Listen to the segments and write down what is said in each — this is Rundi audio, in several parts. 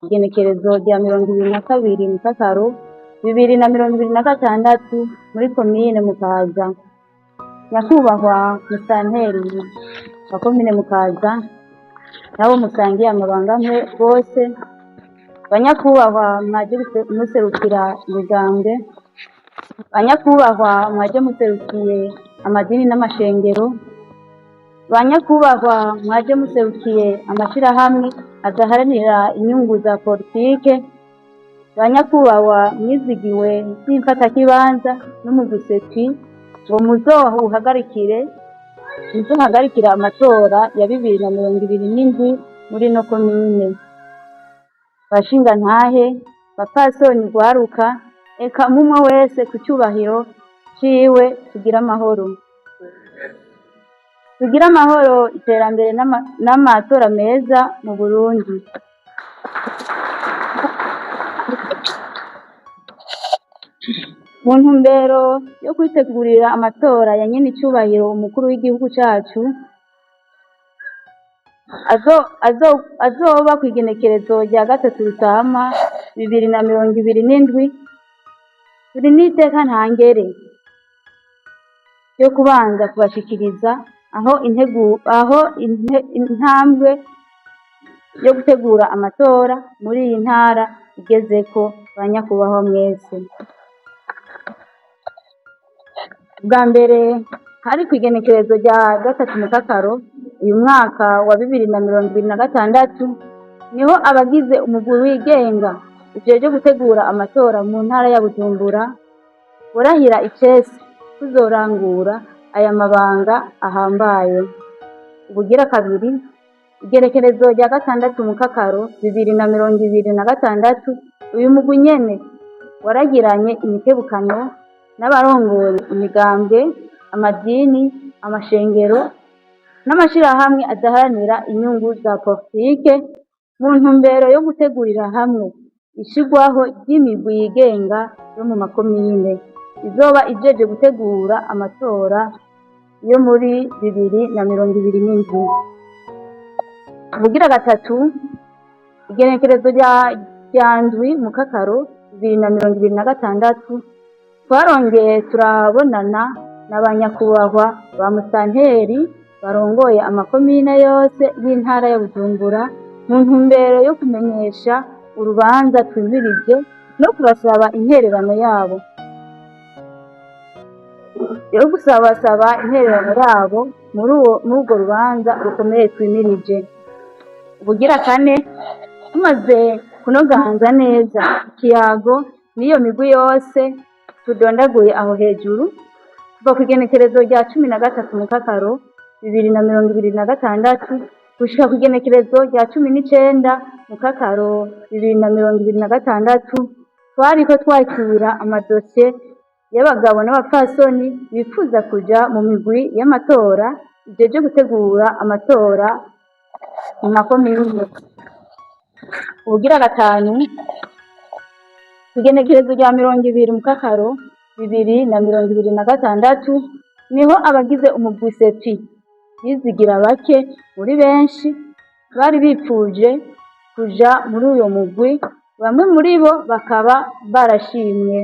igenekerezo rya 22 Mukakaro 2026 muri komine Mukaza. Nyakubahwa Musanteri wa komine Mukaza nabo musangiye amabanga mwe bose, banyakubahwa mwaje muserukira umugambwe, banyakubahwa mwaje muserukiye amadini n'amashengero, banyakubahwa mwaje muserukiye amashirahamwe adaharanira inyungu za politike, banyakubahwa mwizigiwe n'imfatakibanza n'umuguseti ngo muzohagarikira amatora ya 2027 muri no komine. Bashinga ntahe bapasoni gwaruka, eka mumwe wese ku cyubahiro ciwe, tugira amahoro iterambere n'amatora meza mu Burundi. Mu ntumbero yo kwitegurira amatora ya nyene icubahiro umukuru w'igihugu cacu azoba kw'igenekerezo rya 3 Rusama 2027, turi n'iteka ntangere yo kubanza kubashikiriza aho intambwe yo gutegura amatora muri iyi ntara igezeko. Banyakubahwa mwese, bwa mbere hari kw'igenekerezo rya 3 Mukakaro uyu mwaka wa 2026 niho abagize umugwi wigenga ujeje gutegura amatora mu ntara ya Bujumbura burahira icese kuzorangura aya mabanga ahambaye. Ubugira kabiri, igenekerezo rya 6 Mukakaro 2026 uyu mugwi nyene waragiranye imikebukanyo n'abarongoye imigambwe, amadini, amashengero n'amashirahamwe adaharanira inyungu za politike mu ntumbero yo gutegurira hamwe ishigwaho ry'imigwi yigenga yo mu makomine izoba ijeje gutegura amatora yo muri 2027. Ubugira gatatu, igenekerezo rya ndwi Mukakaro 2026 twarongeye turabonana n'abanyakubahwa ba Musanteri barongoye amakomine yose y'intara ya Bujumbura mu ntumbero yo kumenyesha urubanza twimirije no kubasaba intererano yabo muri urwo rubanza rukomeye twimirije. Ubugira kane, tumaze kunoganza neza ikiyago n'iyo migwi yose tudondaguye aho hejuru kuva kw'igenekerezo rya 13 Mukakaro 2026 gushika kw'igenekerezo rya 19 Mukakaro 2026, twariko twakira amadosiye y'abagabo n'abapfasoni bifuza kuja mu migwi y'amatora ijeje gutegura amatora mu makomine. Ubugira gatanu, igenekerezo rya 20 Mukakaro 2026 niho abagize umugwi sepi bizigira bake muri benshi bari bipfuje kuja muri uyo mugwi. Bamwe muri bo bakaba barashimye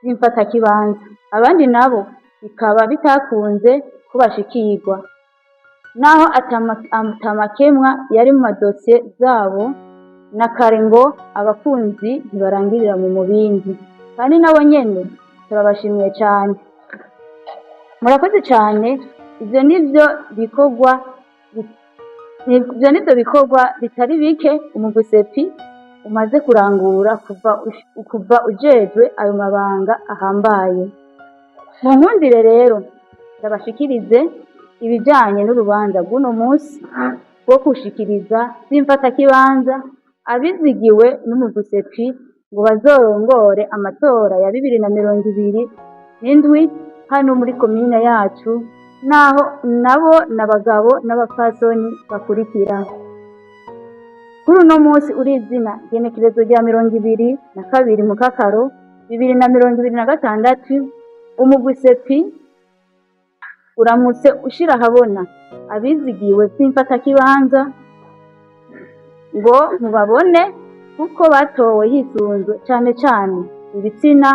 b'imfatakibanza, abandi nabo bikaba bitakunze kubashikirwa, naho atamakemwa yari mu madosiye zabo na kare ngo abakunzi ntibarangirira mu mubindi, kandi nabo nyene turabashimiye cyane. Murakoze cyane. Ivyo nivyo bikorwa bitari bike umugwi sepi umaze kurangura kuva ujejwe ayo mabanga ahambaye. Mu nkundire rero ndabashikirize ibijanye n'urubanza rw'uno munsi rwo kushikiriza b'imfatakibanza abizigiwe n'umugwi sepi ngo bazorongore amatora ya 2027 hano muri komine yacu, naho nabo n'abagabo n'abapfasoni bakurikira. Kuri uno munsi urizina igenekerezo rya 22 Mukakaro 2026 umugwi sepi uramutse ushira habona abizigiwe by'imfatakibanza ngo mubabone kuko batowe hisunzwe cane cane ibitsina,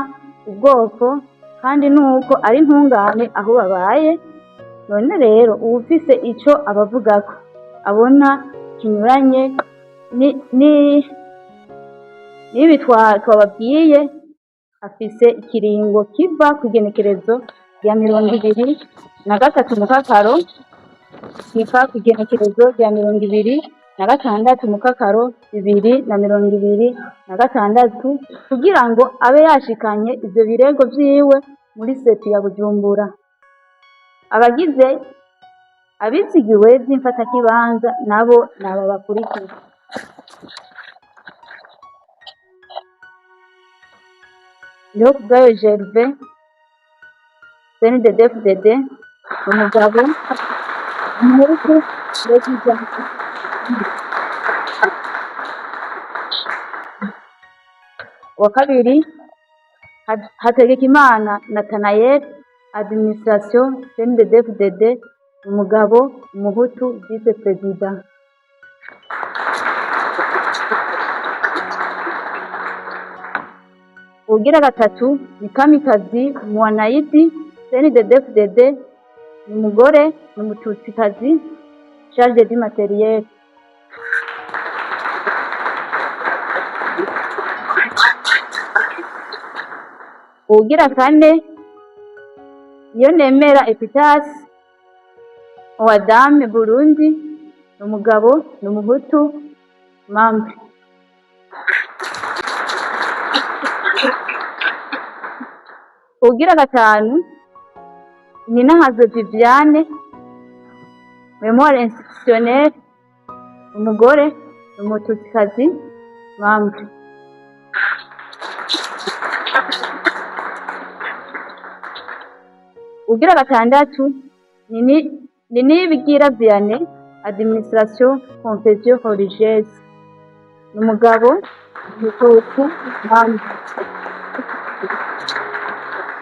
ubwoko, kandi nuko ari intungane aho babaye. None rero uwufise ico abavugako abona kinyuranye n'ibi twababwiye, afise ikiringo kiva kw'igenekerezo rya 23 Mukakaro kiva kw'igenekerezo rya 26 Mukakaro 2026 kugira ngo abe yashikanye ivyo birego vyiwe muri setu ya Bujumbura. Abizigiwe vy'imfatakibanza nabo naba bakurikira: Ndihokubwayo Gervais CNDD-FDD, umugabo Umuhutu Perezida. Wa kabiri Hategekimana Nathanael, Administration CNDD-FDD, umugabo Umuhutu Vice Perezida. Ugira gatatu ni Kamikazi Mwanaidi CNDD-FDD, umugore n'umututsikazi charge du materiel. Ugira kane Niyonemera Epitase wa Dame Burundi, umugabo n'umuhutu Mambe. Ugira gatanu ni Nahazo Viviane, Memoire institutionnelle, umugore n'umututsikazi Mambe. Ugira gatandatu ni Nibigira Vianney, Administration Confession Religieuse, umugabo n'umututu Mambe.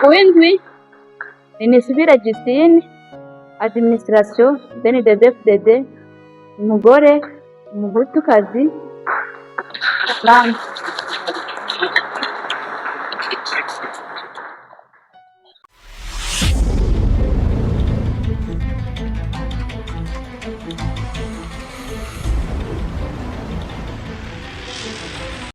Uwindwi ni Nisubira Justine, Administration CNDD-FDD, umugore umuhutukazi Mambe.